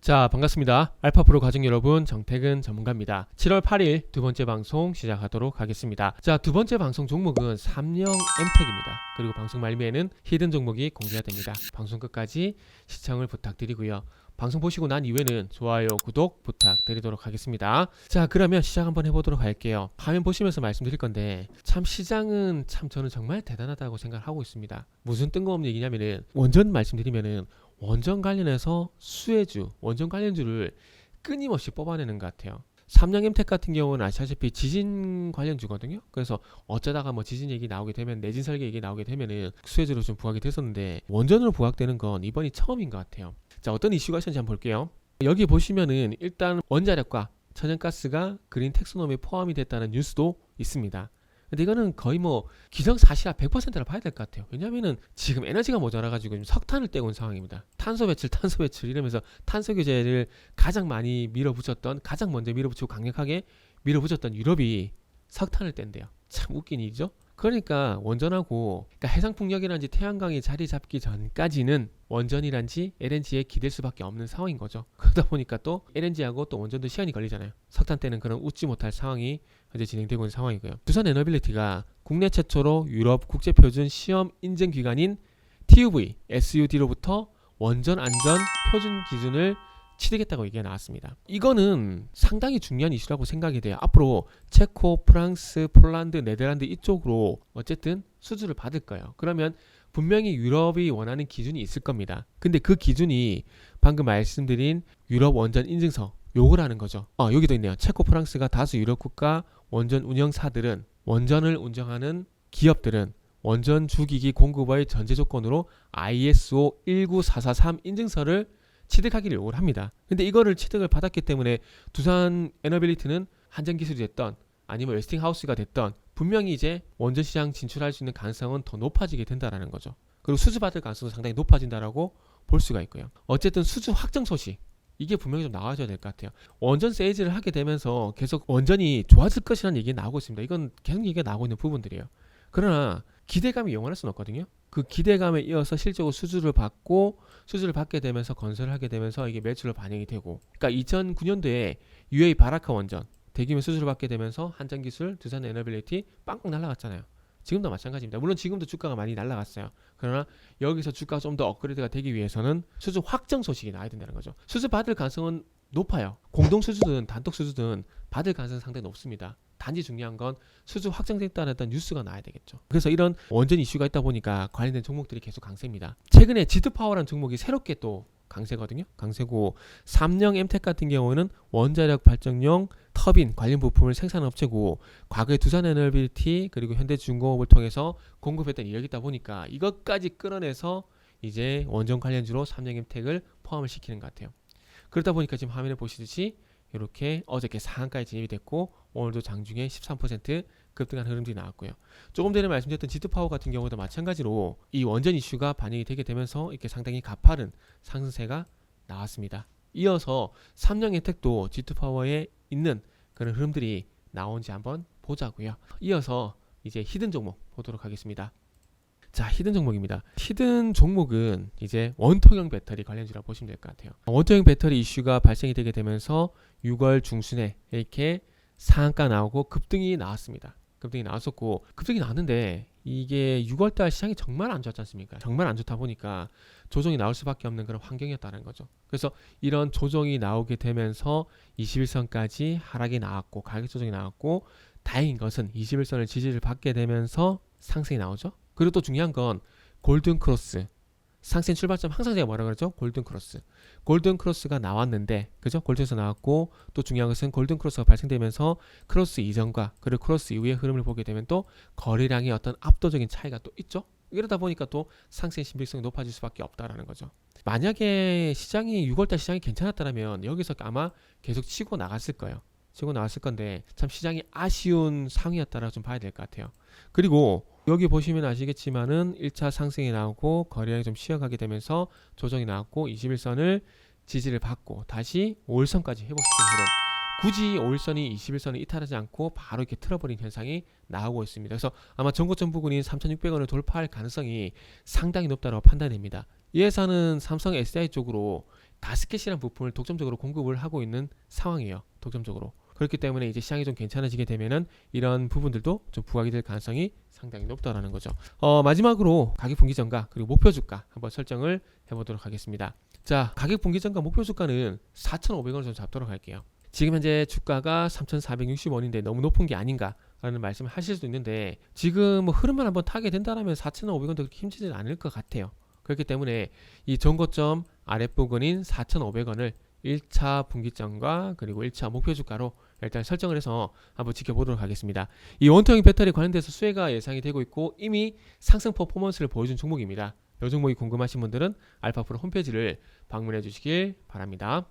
자, 반갑습니다. 알파프로 가족 여러분, 정태근 전문가입니다. 7월 8일 두 번째 방송 시작하도록 하겠습니다. 자, 두 번째 방송 종목은 3령 엠텍입니다. 그리고 방송 말미에는 히든 종목이 공개가 됩니다. 방송 끝까지 시청을 부탁드리고요. 방송 보시고 난 이후에는 좋아요, 구독 부탁드리도록 하겠습니다. 자, 그러면 시작 한번 해보도록 할게요. 화면 보시면서 말씀드릴 건데 참 시장은 참 저는 정말 대단하다고 생각하고 있습니다. 무슨 뜬금없는 얘기냐면은 원전 말씀드리면은 원전 관련해서 수혜주, 원전 관련주를 끊임없이 뽑아내는 것 같아요. 삼양엠텍 같은 경우는 아시다시피 지진 관련주거든요. 그래서 어쩌다가 뭐 지진 얘기 나오게 되면 내진 설계 얘기 나오게 되면은 수혜주로 좀 부각이 됐었는데 원전으로 부각되는 건 이번이 처음인 것 같아요. 자, 어떤 이슈가 있었는지 한번 볼게요. 여기 보시면은 일단 원자력과 천연가스가 그린 텍소노미에 포함이 됐다는 뉴스도 있습니다. 근데 이거는 거의 뭐 기정사실화 100%라 봐야 될 것 같아요. 왜냐면은 지금 에너지가 모자라가지고 지금 석탄을 떼고 온 상황입니다. 탄소 배출 이러면서 탄소 규제를 가장 많이 밀어붙였던, 가장 먼저 밀어붙이고 강력하게 밀어붙였던 유럽이 석탄을 뗀대요. 참 웃긴 일이죠. 그러니까 원전하고, 그러니까 해상풍력이란지 태양광이 자리 잡기 전까지는 원전이란지 LNG에 기댈 수밖에 없는 상황인 거죠. 그러다 보니까 또 LNG하고 또 원전도 시간이 걸리잖아요. 석탄 때는 그런 웃지 못할 상황이 현재 진행되고 있는 상황이고요. 두산 에너빌리티가 국내 최초로 유럽 국제표준 시험 인증 기관인 TÜV SUD로부터 원전 안전 표준 기준을 치르겠다고 얘기가 나왔습니다. 이거는 상당히 중요한 이슈라고 생각이 돼요. 앞으로 체코, 프랑스, 폴란드, 네덜란드 이쪽으로 어쨌든 수주를 받을 거예요. 그러면 분명히 유럽이 원하는 기준이 있을 겁니다. 근데 그 기준이 방금 말씀드린 유럽 원전 인증서 요거라는 거죠. 여기도 있네요. 체코, 프랑스가 다수 유럽 국가 원전 운영사들은 원전을 운영하는 기업들은 원전 주기기 공급의 전제 조건으로 ISO 19443 인증서를 취득하기를 요구를 합니다. 근데 이거를 취득을 받았기 때문에 두산 에너빌리티는 한전기술이 됐던 아니면 웨스팅하우스가 됐던 분명히 이제 원전 시장 진출할 수 있는 가능성은 더 높아지게 된다라는 거죠. 그리고 수주 받을 가능성도 상당히 높아진다라고 볼 수가 있고요. 어쨌든 수주 확정 소식 이게 분명히 좀 나와줘야 될 것 같아요. 원전 세이즈를 하게 되면서 계속 원전이 좋아질 것이라는 얘기가 나오고 있습니다. 이건 계속 얘기가 나오고 있는 부분들이에요. 그러나 기대감이 영원할 수는 없거든요. 그 기대감에 이어서 실제로 수주를 받게 되면서 건설을 하게 되면서 이게 매출로 반영이 되고, 그러니까 2009년도에 UAE 바라카 원전 대규모 수주를 받게 되면서 한전기술, 두산 에너빌리티 빵빵 날아갔잖아요. 지금도 마찬가지입니다. 물론 지금도 주가가 많이 날아갔어요. 그러나 여기서 주가가 좀 더 업그레이드가 되기 위해서는 수주 확정 소식이 나와야 된다는 거죠. 수주 받을 가능성은 높아요. 공동 수주든 단독 수주든 받을 가능성은 상당히 높습니다. 단지 중요한 건 수주 확정됐다는 어떤 뉴스가 나와야 되겠죠. 그래서 이런 원전 이슈가 있다 보니까 관련된 종목들이 계속 강세입니다. 최근에 지드파워라는 종목이 새롭게 또 강세거든요. 강세고 삼령엠텍 같은 경우는 원자력 발전용 터빈 관련 부품을 생산한 업체고 과거에 두산에너빌리티 그리고 현대중공업을 통해서 공급했던 이력이 있다 보니까 이것까지 끌어내서 이제 원전 관련주로 삼령엠텍을 포함을 시키는 것 같아요. 그러다 보니까 지금 화면에 보시듯이 이렇게 어저께 상한가에 진입이 됐고 오늘도 장중에 13% 급등한 흐름들이 나왔고요. 조금 전에 말씀드렸던 지드파워 같은 경우도 마찬가지로 이 원전 이슈가 반영이 되게 되면서 이렇게 상당히 가파른 상승세가 나왔습니다. 이어서 삼령엠텍도 지드파워에 있는 그런 흐름들이 나온지 한번 보자고요. 이어서 이제 히든 종목 보도록 하겠습니다. 자, 히든 종목입니다. 히든 종목은 이제 원통형 배터리 관련주라고 보시면 될 것 같아요. 원통형 배터리 이슈가 발생이 되게 되면서 6월 중순에 이렇게 상한가 나오고 급등이 나왔습니다. 급등이 나왔었고 급등이 나왔는데 이게 6월달 시장이 정말 안 좋았지 않습니까? 정말 안 좋다 보니까 조정이 나올 수밖에 없는 그런 환경이었다는 거죠. 그래서 이런 조정이 나오게 되면서 21선까지 하락이 나왔고 가격 조정이 나왔고 다행인 것은 21선을 지지를 받게 되면서 상승이 나오죠. 그리고 또 중요한 건 골든 크로스 상승 출발점 항상 제가 뭐라 그러죠? 골든 크로스가 나왔는데 그죠? 골든에서 나왔고 또 중요한 것은 골든 크로스가 발생되면서 크로스 이전과 그리고 크로스 이후의 흐름을 보게 되면 또 거래량의 어떤 압도적인 차이가 또 있죠. 이러다 보니까 또 상승의 신빙성이 높아질 수밖에 없다라는 거죠. 만약에 시장이 6월달 시장이 괜찮았다면 여기서 아마 계속 치고 나갔을 거예요. 치고 나왔을 건데 참 시장이 아쉬운 상황이었다라고 좀 봐야 될 것 같아요. 그리고 여기 보시면 아시겠지만은 1차 상승이 나오고 거래량이 좀 쉬어가게 되면서 조정이 나왔고 21선을 지지를 받고 다시 5일선까지 회복시킨 흐름. 굳이 5일선이 21선을 이탈하지 않고 바로 이렇게 틀어버린 현상이 나오고 있습니다. 그래서 아마 전고점 부근인 3,600원을 돌파할 가능성이 상당히 높다고 판단됩니다. 이 회사는 삼성 SDI 쪽으로 가스켓이라는 부품을 독점적으로 공급을 하고 있는 상황이에요. 독점적으로. 그렇기 때문에 이제 시장이 좀 괜찮아지게 되면은 이런 부분들도 좀 부각이 될 가능성이 상당히 높다라는 거죠. 마지막으로 가격 분기 전가 그리고 목표 주가 한번 설정을 해보도록 하겠습니다. 자, 가격 분기 전가 목표 주가는 4,500원을 좀 잡도록 할게요. 지금 현재 주가가 3,460원인데 너무 높은 게 아닌가라는 말씀을 하실 수도 있는데 지금 뭐 흐름만 한번 타게 된다면 4,500원도 그렇게 힘들지는 않을 것 같아요. 그렇기 때문에 이 전고점 아랫부근인 4,500원을 1차 분기점과 그리고 1차 목표 주가로 일단 설정을 해서 한번 지켜보도록 하겠습니다. 이 원통형 배터리 관련돼서 수혜가 예상이 되고 있고 이미 상승 퍼포먼스를 보여준 종목입니다. 이 종목이 궁금하신 분들은 알파프로 홈페이지를 방문해 주시길 바랍니다.